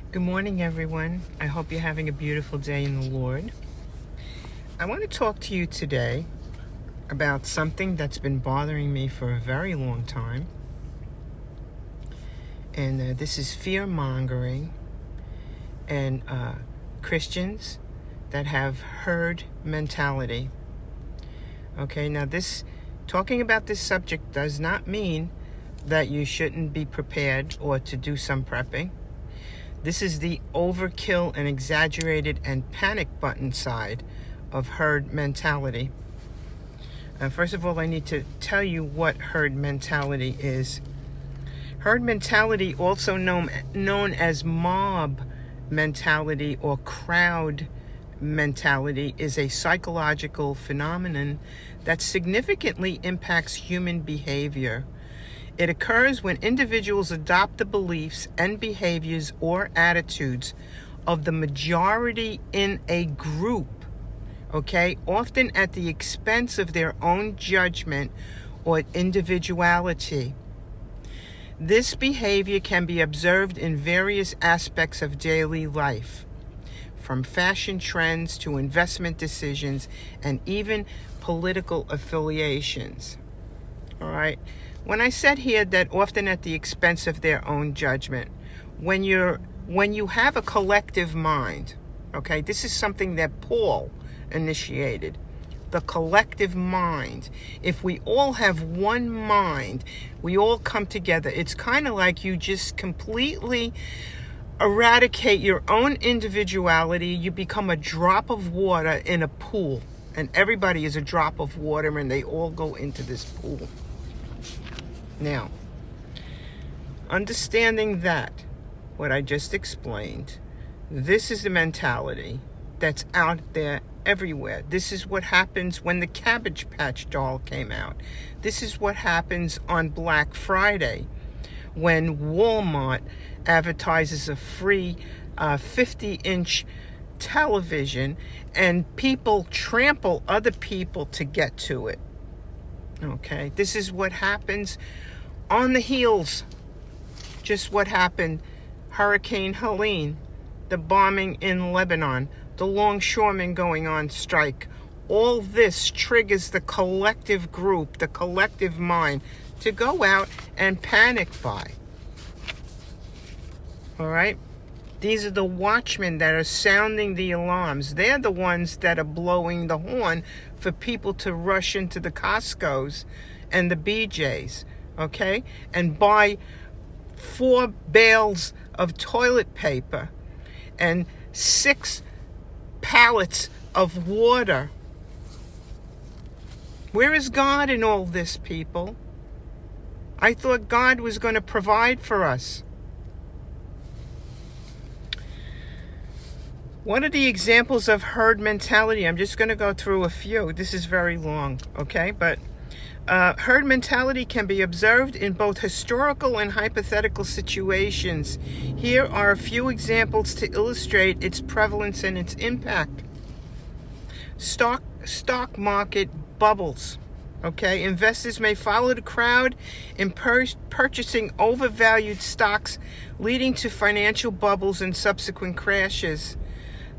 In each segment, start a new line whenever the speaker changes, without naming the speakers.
Good morning, everyone. I hope you're having a beautiful day in the Lord. I want to talk to you today about something that's been bothering me for a very long time. And this is fear-mongering and Christians that have herd mentality. Okay, now talking about this subject does not mean that you shouldn't be prepared or to do some prepping. This is the overkill and exaggerated and panic button side of herd mentality. First of all, I need to tell you what herd mentality is. Herd mentality, also known as mob mentality or crowd mentality, is a psychological phenomenon that significantly impacts human behavior. It occurs when individuals adopt the beliefs and behaviors or attitudes of the majority in a group, okay, often at the expense of their own judgment or individuality. This behavior can be observed in various aspects of daily life, from fashion trends to investment decisions and even political affiliations. All right. When I said here that often at the expense of their own judgment, when you have a collective mind, okay, this is something that Paul initiated, the collective mind. If we all have one mind, we all come together. It's kind of like you just completely eradicate your own individuality. You become a drop of water in a pool, and everybody is a drop of water, and they all go into this pool. Now, understanding that, what I just explained, this is the mentality that's out there everywhere. This is what happens when the Cabbage Patch doll came out. This is what happens on Black Friday when Walmart advertises a free 50-inch television and people trample other people to get to it. Okay, this is what happens on the heels. Just what happened, Hurricane Helene, the bombing in Lebanon, the longshoremen going on strike. All this triggers the collective group, the collective mind, to go out and panic buy. All right? These are the watchmen that are sounding the alarms. They're the ones that are blowing the horn for people to rush into the Costco's and the BJ's, okay? And buy 4 bales of toilet paper and 6 pallets of water. Where is God in all this, people? I thought God was going to provide for us. What are the examples of herd mentality? I'm just going to go through a few. This is very long, okay? But herd mentality can be observed in both historical and hypothetical situations. Here are a few examples to illustrate its prevalence and its impact. Stock market bubbles. Okay, investors may follow the crowd in purchasing overvalued stocks, leading to financial bubbles and subsequent crashes.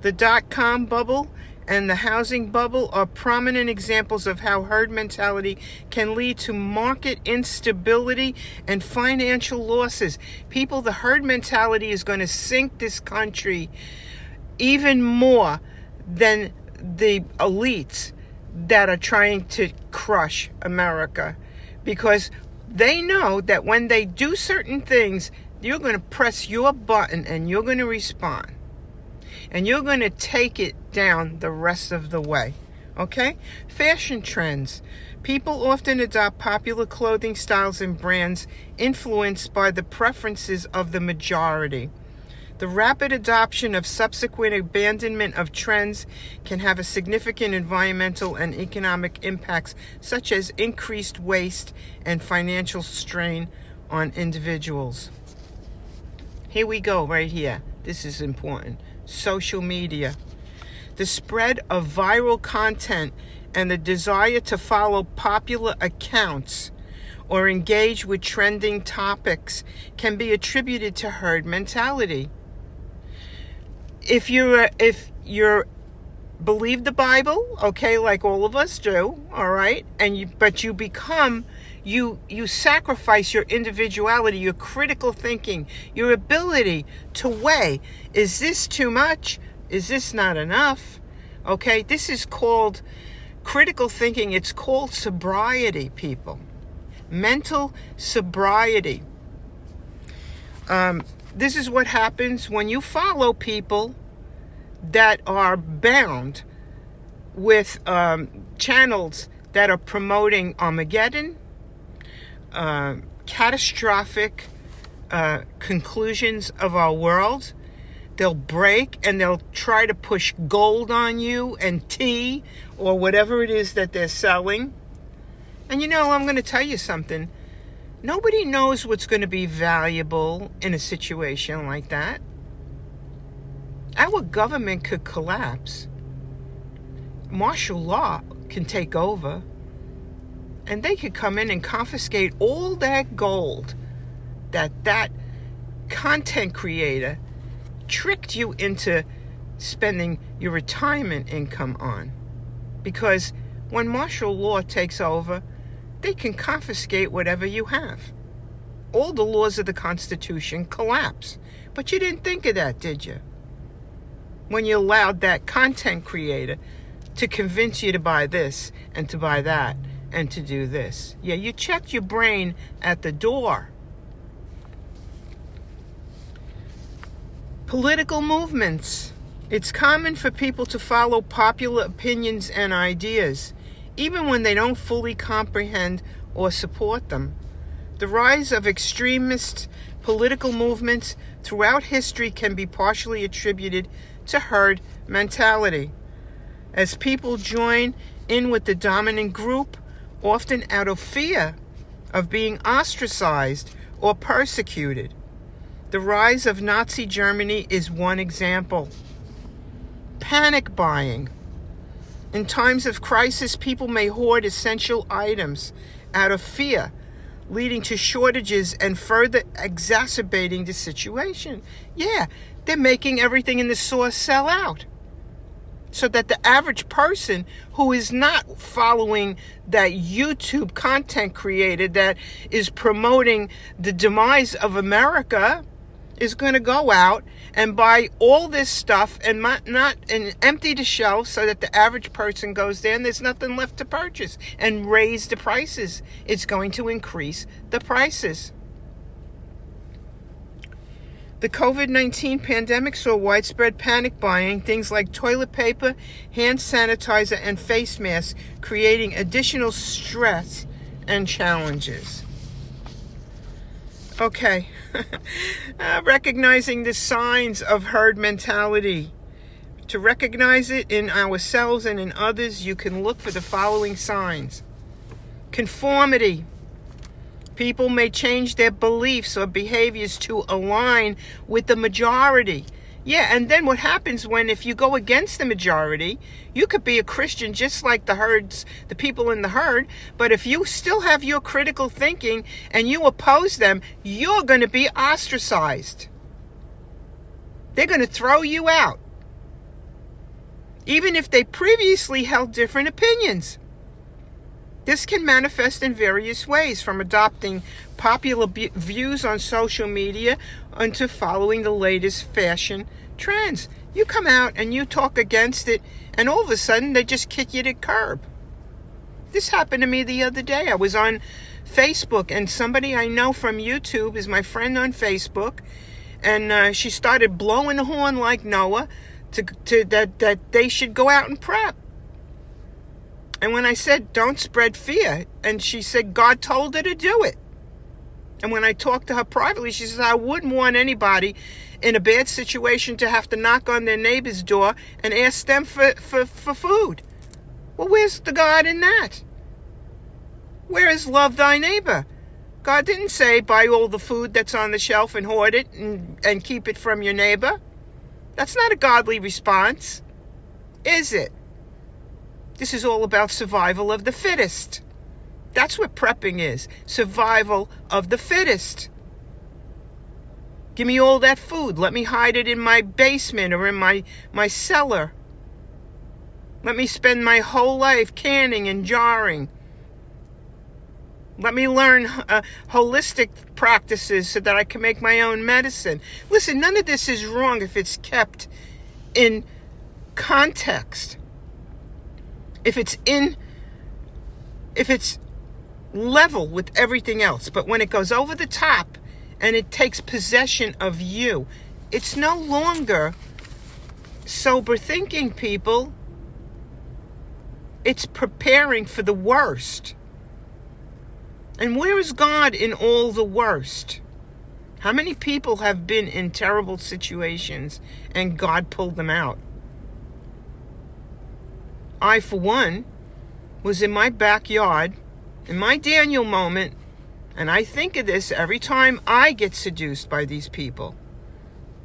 The dot-com bubble and the housing bubble are prominent examples of how herd mentality can lead to market instability and financial losses. People, the herd mentality is going to sink this country even more than the elites that are trying to crush America, because they know that when they do certain things, you're going to press your button and you're going to respond. And you're going to take it down the rest of the way. Okay? Fashion trends. People often adopt popular clothing styles and brands influenced by the preferences of the majority. The rapid adoption of subsequent abandonment of trends can have a significant environmental and economic impacts, such as increased waste and financial strain on individuals. Here we go, right here. This is important. Social media. The spread of viral content and the desire to follow popular accounts or engage with trending topics can be attributed to herd mentality. if you're believe the Bible, okay, like all of us do, all right, but you sacrifice your individuality, your critical thinking, your ability to weigh, is this too much? Is this not enough? Okay, this is called critical thinking. It's called sobriety, people. Mental sobriety. This is what happens when you follow people that are bound with channels that are promoting Armageddon, catastrophic conclusions of our world. They'll break and they'll try to push gold on you and tea or whatever it is that they're selling. And I'm going to tell you something. Nobody knows what's going to be valuable in a situation like that. Our government could collapse. Martial law can take over. And they could come in and confiscate all that gold that content creator tricked you into spending your retirement income on. Because when martial law takes over, they can confiscate whatever you have. All the laws of the Constitution collapse. But you didn't think of that, did you? When you allowed that content creator to convince you to buy this and to buy that and to do this. Yeah, you checked your brain at the door. Political movements. It's common for people to follow popular opinions and ideas, even when they don't fully comprehend or support them. The rise of extremist political movements throughout history can be partially attributed to herd mentality, as people join in with the dominant group, often out of fear of being ostracized or persecuted. The rise of Nazi Germany is one example. Panic buying. In times of crisis, people may hoard essential items out of fear, leading to shortages and further exacerbating the situation. Yeah, they're making everything in the store sell out, so that the average person who is not following that YouTube content creator that is promoting the demise of America is going to go out and buy all this stuff and empty the shelves, so that the average person goes there and there's nothing left to purchase, and raise the prices. It's going to increase the prices. The COVID-19 pandemic saw widespread panic buying, things like toilet paper, hand sanitizer, and face masks, creating additional stress and challenges. Okay, recognizing the signs of herd mentality. To recognize it in ourselves and in others, you can look for the following signs. Conformity. People may change their beliefs or behaviors to align with the majority. Yeah, and then what happens if you go against the majority, you could be a Christian just like the people in the herd, but if you still have your critical thinking and you oppose them, you're going to be ostracized. They're going to throw you out, even if they previously held different opinions. This can manifest in various ways, from adopting popular views on social media unto following the latest fashion trends. You come out and you talk against it, and all of a sudden they just kick you to the curb. This happened to me the other day. I was on Facebook, and somebody I know from YouTube is my friend on Facebook, and she started blowing the horn like Noah that they should go out and prep. And when I said, don't spread fear, and she said God told her to do it. And when I talked to her privately, she says, I wouldn't want anybody in a bad situation to have to knock on their neighbor's door and ask them for food. Well, where's the God in that? Where is love thy neighbor? God didn't say buy all the food that's on the shelf and hoard it and keep it from your neighbor. That's not a godly response, is it? This is all about survival of the fittest. That's what prepping is. Survival of the fittest. Give me all that food. Let me hide it in my basement or in my cellar. Let me spend my whole life canning and jarring. Let me learn holistic practices so that I can make my own medicine. Listen, none of this is wrong if it's kept in context. If it's level with everything else. But when it goes over the top and it takes possession of you, it's no longer sober thinking, people. It's preparing for the worst. And where is God in all the worst? How many people have been in terrible situations and God pulled them out? I, for one, was in my backyard, in my Daniel moment, and I think of this every time I get seduced by these people.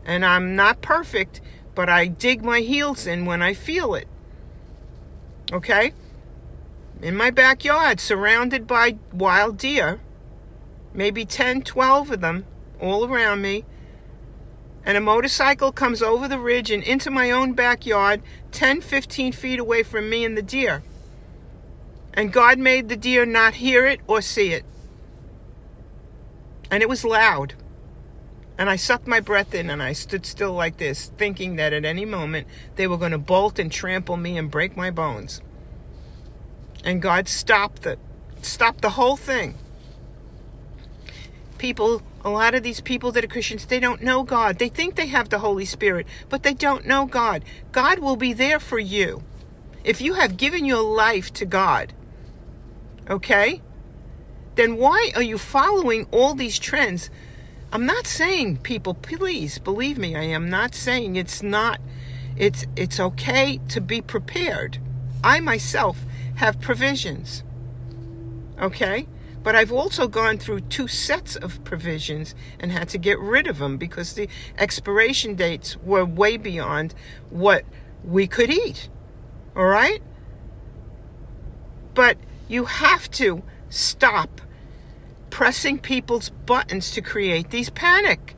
And I'm not perfect, but I dig my heels in when I feel it. Okay? In my backyard, surrounded by wild deer, maybe 10, 12 of them all around me, and a motorcycle comes over the ridge and into my own backyard, 10, 15 feet away from me and the deer. And God made the deer not hear it or see it. And it was loud. And I sucked my breath in and I stood still like this, thinking that at any moment they were going to bolt and trample me and break my bones. And God stopped the whole thing. People, a lot of these people that are Christians, they don't know God. They think they have the Holy Spirit, but they don't know God. God will be there for you if you have given your life to God. Okay? Then why are you following all these trends? I'm not saying, people, please believe me, I am not saying it's okay to be prepared. I myself have provisions. Okay? But I've also gone through 2 sets of provisions and had to get rid of them because the expiration dates were way beyond what we could eat. All right? But you have to stop pressing people's buttons to create these panic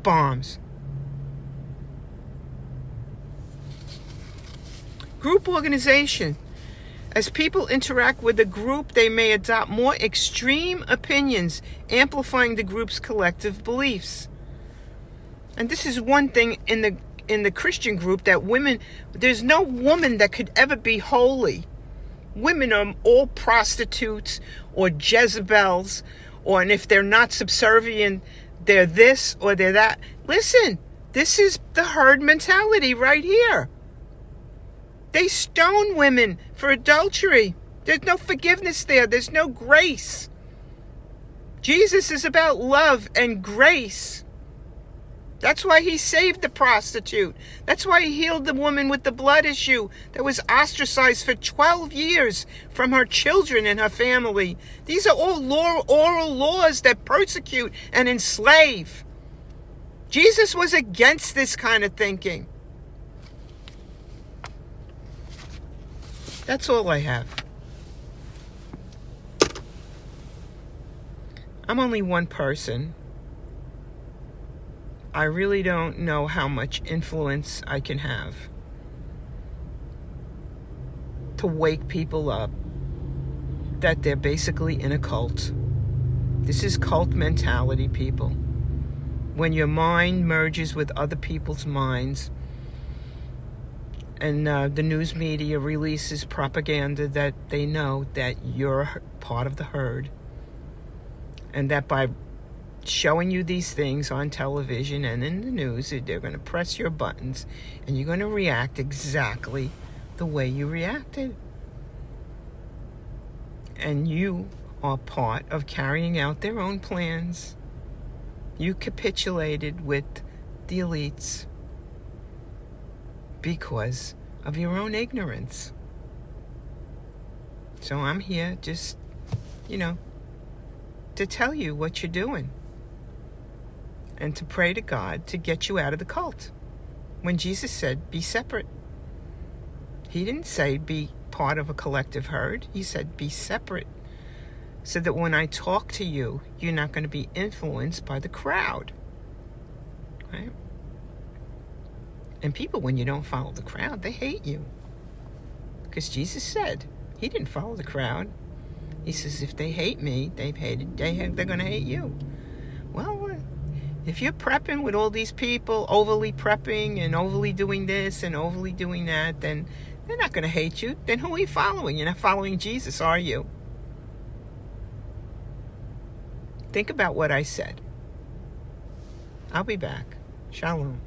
bombs. Group organization. As people interact with the group, they may adopt more extreme opinions, amplifying the group's collective beliefs. And this is one thing in the Christian group, that women, there's no woman that could ever be holy. Women are all prostitutes or Jezebels, and if they're not subservient, they're this or they're that. Listen, this is the herd mentality right here. They stone women for adultery. There's no forgiveness there. There's no grace. Jesus is about love and grace. That's why he saved the prostitute. That's why he healed the woman with the blood issue that was ostracized for 12 years from her children and her family. These are all oral laws that persecute and enslave. Jesus was against this kind of thinking. That's all I have. I'm only one person. I really don't know how much influence I can have to wake people up that they're basically in a cult. This is cult mentality, people. When your mind merges with other people's minds, and the news media releases propaganda that they know that you're part of the herd, and that by showing you these things on television and in the news, they're going to press your buttons and you're going to react exactly the way you reacted. And you are part of carrying out their own plans. You capitulated with the elites because of your own ignorance. So I'm here just, to tell you what you're doing and to pray to God to get you out of the cult. When Jesus said, be separate, he didn't say be part of a collective herd. He said, be separate, so that when I talk to you, you're not going to be influenced by the crowd. right? And people, when you don't follow the crowd, they hate you. Because Jesus said, he didn't follow the crowd. He says, if they hate me, they're going to hate you. Well, if you're prepping with all these people, overly prepping and overly doing this and overly doing that, then they're not going to hate you. Then who are you following? You're not following Jesus, are you? Think about what I said. I'll be back. Shalom.